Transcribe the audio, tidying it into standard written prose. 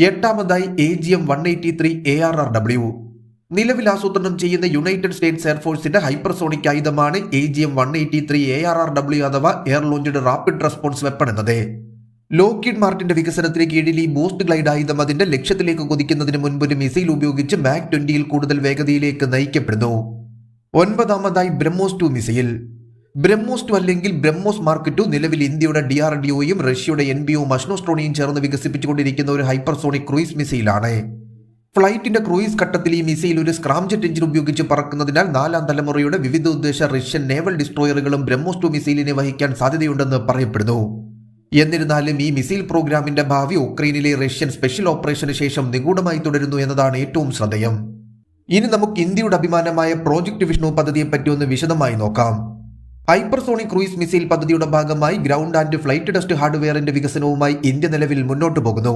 എട്ടാമതായി AGM-183 ARRW. നിലവിൽ ആസൂത്രണം ചെയ്യുന്ന യുണൈറ്റഡ് സ്റ്റേറ്റ്സ് എയർഫോഴ്സിന്റെ ഹൈപ്പർസോണിക് ആയുധമാണ് AGM-183 ARRW അഥവാ air launched rapid response weapon എന്നത്. ലോക്ഹീഡ് മാർട്ടിന്റെ വികസനത്തിന് കീഴിൽ ഈ ബൂസ്റ്റ് ഗ്ലൈഡ് ആയുധം അതിന്റെ ലക്ഷ്യത്തിലേക്ക് കുതിക്കുന്നതിന് മുൻപ് ഒരു മിസൈൽ ഉപയോഗിച്ച് മാക് 20ൽ കൂടുതൽ വേഗതയിലേക്ക് നയിക്കപ്പെടുന്നു. ഒൻപതാമതായി ബ്രഹ്മോസ് 2 മിസൈൽ. ബ്രഹ്മോസ് 2 അല്ലെങ്കിൽ ബ്രഹ്മോസ് മാർക്ക് 2 നിലവിൽ ഇന്ത്യയുടെ DRDOയും റഷ്യയുടെ NBOയും അഷ്നോസ്ട്രോണിയും ചേർന്ന് വികസിപ്പിച്ചുകൊണ്ടിരിക്കുന്ന ഒരു ഹൈപ്പർസോണിക് ക്രൂയിസ് മിസൈലാണ്. ഫ്ലൈറ്റിന്റെ ക്രൂയിസ് ഘട്ടത്തിൽ ഈ മിസൈൽ ഒരു സ്ക്രാംജെറ്റ് എഞ്ചിൻ ഉപയോഗിച്ച് പറക്കുന്നതിനാൽ 4ാം തലമുറയുടെ വിവിധ ഉദ്ദേശ റഷ്യൻ നേവൽ ഡിസ്ട്രോയറുകളും ബ്രഹ്മോസ് 2 മിസൈലിനെ വഹിക്കാൻ സാധ്യതയുണ്ടെന്ന് പറയപ്പെടുന്നു. എന്നിരുന്നാലും ഈ മിസൈൽ പ്രോഗ്രാമിന്റെ ഭാവി ഉക്രൈനിലെ റഷ്യൻ സ്പെഷ്യൽ ഓപ്പറേഷന് ശേഷം നിഗൂഢമായി തുടരുന്നു എന്നതാണ് ഏറ്റവും ശ്രദ്ധേയം. ഇനി നമുക്ക് ഇന്ത്യയുടെ അഭിമാനമായ പ്രോജക്ട് വിഷ്ണു പദ്ധതിയെപ്പറ്റി ഒന്ന് വിശദമായി നോക്കാം. ഹൈപ്പർസോണിക് ക്രൂയിസ് മിസൈൽ പദ്ധതിയുടെ ഭാഗമായി ഗ്രൗണ്ട് ആൻഡ് ഫ്ലൈറ്റ് ടെസ്റ്റ് ഹാർഡ്വെയറിന്റെ വികസനവുമായി ഇന്ത്യ നിലവിൽ മുന്നോട്ടു പോകുന്നു.